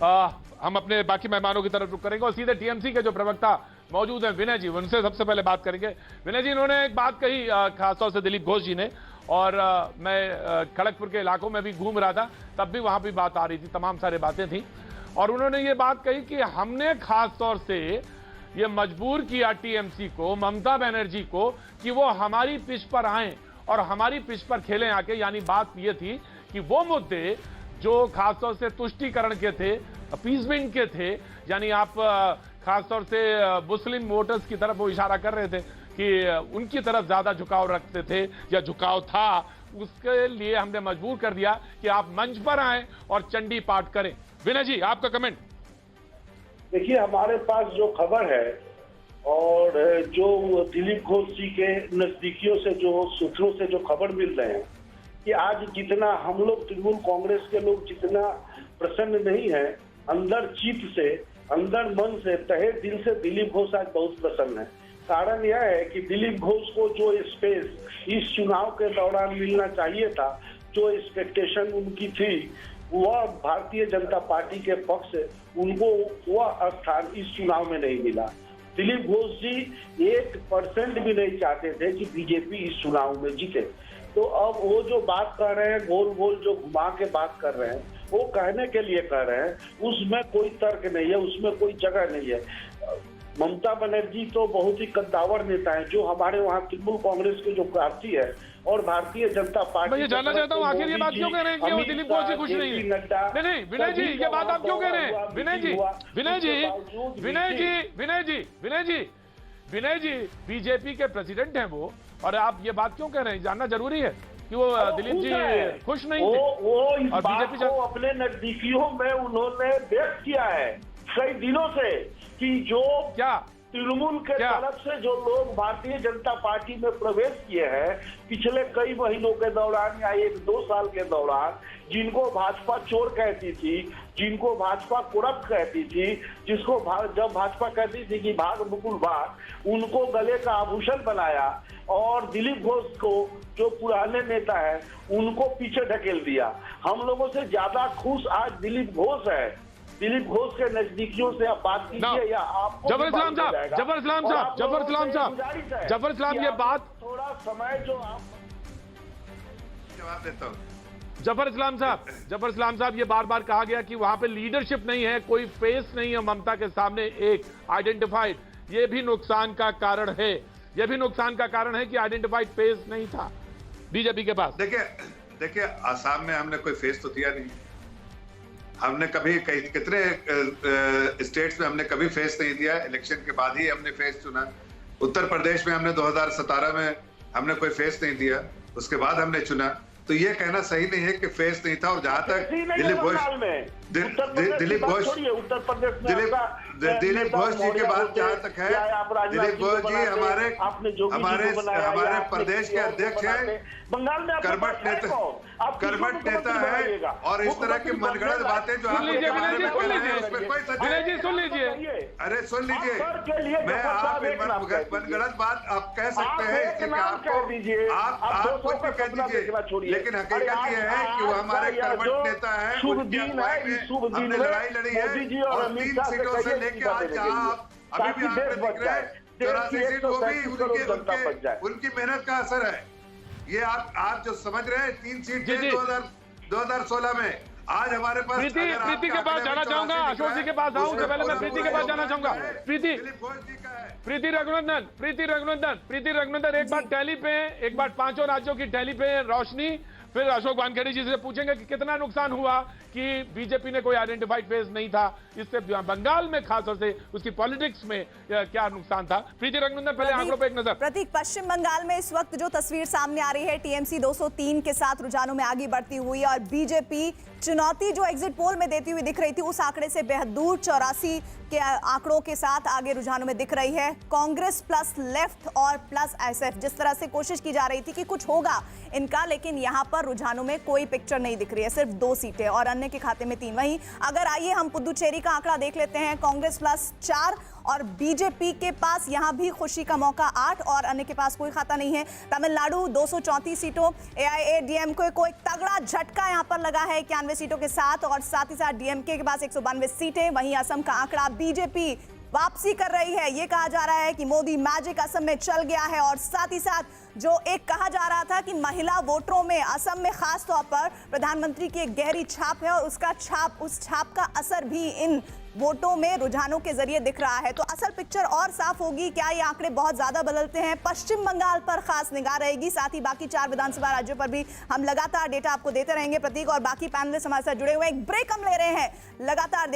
हम अपने बाकी मेहमानों की तरफ रुख करेंगे और सीधे टीएमसी के जो प्रवक्ता मौजूद हैं विनय जी, उनसे सबसे पहले बात करेंगे। विनय जी, इन्होंने एक बात कही खासतौर से दिलीप घोष जी ने, और मैं खड़गपुर के इलाकों में भी घूम रहा था, तब भी वहां भी बात आ रही थी, तमाम सारी बातें थी, और उन्होंने ये बात कही कि हमने खासतौर से ये मजबूर किया टीएमसी को, ममता बनर्जी को, कि वो हमारी पिच पर आए और हमारी पिच पर खेलें आके। यानी बात ये थी कि वो मुद्दे जो खासतौर से तुष्टीकरण के थे, अपीजमेंट के थे, यानी आप खासतौर से मुस्लिम वोटर्स की तरफ वो इशारा कर रहे थे कि उनकी तरफ ज्यादा झुकाव रखते थे या झुकाव था, उसके लिए हमने मजबूर कर दिया कि आप मंच पर आए और चंडी पाठ करें। विनय जी, आपका कमेंट। देखिए, हमारे पास जो खबर है और जो दिलीप घोष जी के नजदीकियों से, जो सूत्रों से जो खबर मिल रहे हैं कि आज जितना हम लोग तृणमूल कांग्रेस के लोग जितना प्रसन्न नहीं है, अंदर चित्त से, अंदर मन से, तहे दिल से दिलीप घोष आज बहुत प्रसन्न है। कारण यह है कि दिलीप घोष को जो स्पेस इस चुनाव के दौरान मिलना चाहिए था, जो एक्सपेक्टेशन उनकी थी, वह भारतीय जनता पार्टी के पक्ष से उनको वह स्थान इस चुनाव में नहीं मिला। दिलीप घोष जी 1% भी नहीं चाहते थे कि बीजेपी इस चुनाव में जीते। तो अब वो जो बात कर रहे हैं, गोल गोल जो घुमा के बात कर रहे हैं, वो कहने के लिए कह रहे हैं, उसमें कोई तर्क नहीं है, उसमें कोई जगह नहीं है। ममता बनर्जी तो बहुत ही कद्दावर नेता है, जो हमारे वहाँ तृणमूल कांग्रेस के जो प्रार्थी है और भारतीय जनता पार्टी। मैं ये जानना चाहता हूँ, आखिर ये बात क्यों कह रहे हैं कि वो दिलीप घोष जी खुश नहीं है? नहीं, विनय जी, ये बात आप क्यों कह रहे हैं? विनय जी, विनय जी, विनय जी, विनय जी, विनय जी, विनय जी, बीजेपी के प्रेसिडेंट हैं वो, और आप ये बात क्यों कह रहे हैं? जानना जरूरी है कि वो दिलीप जी खुश नहीं थे। वो इस बात को अपने नजदीकियों में उन्होंने व्यक्त किया है कई दिनों से कि जो क्या तृणमूल के तरफ से जो लोग भारतीय जनता पार्टी में प्रवेश किए हैं पिछले कई महीनों के दौरान या 1-2 साल के दौरान, जिनको भाजपा चोर कहती थी, जिनको भाजपा करप्ट कहती थी, जिसको जब भाजपा कहती थी कि भाग मुकुल भाग, उनको गले का आभूषण बनाया और दिलीप घोष को, जो पुराने नेता है, उनको पीछे ढकेल दिया। हम लोगों से ज्यादा खुश आज दिलीप घोष है। दिलीप घोष के नजदीकियों से आप बात कीजिए या आपको जफर इस्लाम साहब, जफर इस्लाम साहब, जफर इस्लाम साहब, जफर इस्लाम, ये बात थोड़ा समय जो आप जवाब देता हूँ। जफर इस्लाम साहब, जफर इस्लाम साहब, ये बार बार कहा गया कि वहां पे लीडरशिप नहीं है, कोई फेस नहीं है ममता के सामने एक आइडेंटिफाइड। ये भी नुकसान का कारण है, ये भी नुकसान का कारण है कि आइडेंटिफाइड फेस नहीं था बीजेपी के पास। देखिए आसाम में हमने कोई फेस तो दिया नहीं, हमने कभी कितने स्टेट्स में हमने कभी फेस नहीं दिया, इलेक्शन के बाद ही हमने फेस चुना। उत्तर प्रदेश में हमने 2017 में हमने कोई फेस नहीं दिया, उसके बाद हमने चुना। तो ये कहना सही नहीं है कि फेस नहीं था। और जहां तक दिलीप घोष जी की बात जहां तक है, दिलीप घोष जी हमारे प्रदेश के अध्यक्ष हैं, कर्मठ नेता है, और इस तरह की मनगढ़ंत बातें जो आप उसमें कोई सच। सुन लीजिए, अरे सुन लीजिए, मैं आप मनगढ़ंत बात आप कह सकते हैं, आप कुछ भी कह दीजिए, लेकिन हकीकत ये है कि वो हमारे कर्मठ नेता है। हमने लड़ाई लड़ी है और 3 सीटों से लेके आज जहां अभी भी आप दिख रहे हैं 84 सीट, वो भी उनकी मेहनत का असर है। ये आप जो समझ रहे हैं 3 सीट 2016 में, आज हमारे पास। प्रीति के पास जाना चाहूंगा, अशोक जी के पास आऊं उससे पहले मैं प्रीति के पास जाना चाहूंगा। प्रीति रघुनंदन, एक बार टैली पे, एक बार 5 राज्यों की टैली पे रोशनी, फिर अशोक वानखेड़े जी से पूछेंगे कि कितना नुकसान हुआ कि बीजेपी ने कोई आइडेंटिफाइड फेस नहीं था, इससे बंगाल में खासतौर से उसकी पॉलिटिक्स में क्या नुकसान था। प्रीति रघुनंदन, पहले आंकड़ों पे एक नजर। प्रतीक, पश्चिम बंगाल में इस वक्त जो तस्वीर सामने आ रही है, टीएमसी 203 के साथ रुझानों में आगे बढ़ती हुई और बीजेपी चुनौती जो एग्जिट पोल में देती हुई दिख रही थी, उस आंकड़े से बेहद दूर 84 के आंकड़ों के साथ आगे रुझानों में दिख रही है। कांग्रेस प्लस लेफ्ट और प्लस एसएफ, जिस तरह से कोशिश की जा रही थी कि कुछ होगा इनका, लेकिन यहाँ पर पर रुझानों में कोई पिक्चर नहीं दिख रही है, सिर्फ 2 सीटें और अन्य के खाते में 3। वहीं अगर आइए हम पुदुचेरी का आंकड़ा देख लेते हैं, कांग्रेस प्लस 4 और बीजेपी के पास यहां भी खुशी का मौका 8 और अन्य के पास कोई खाता नहीं है। तमिलनाडु 234 सीटों, एआईएडीएमके को एक तगड़ा झटका यहां पर लगा है 91 सीटों के साथ और साथ ही साथ डीएमके के पास 192 सीटें। वहीं असम का आंकड़ा बीजेपी वापसी कर रही है, ये कहा जा रहा है कि मोदी मैजिक असम में चल गया है और साथ ही साथ जो एक कहा जा रहा था कि महिला वोटरों में असम में खास तौर पर प्रधानमंत्री की एक गहरी छाप है और उस छाप का असर भी इन वोटों में रुझानों के जरिए दिख रहा है। तो असल पिक्चर और साफ होगी, क्या ये आंकड़े बहुत ज्यादा बदलते हैं? पश्चिम बंगाल पर खास निगाह रहेगी, साथ ही बाकी 4 विधानसभा राज्यों पर भी हम लगातार डेटा आपको देते रहेंगे। प्रतीक और बाकी पैनलिस्ट हमारे साथ जुड़े हुए हैं, एक ब्रेक हम ले रहे हैं, लगातार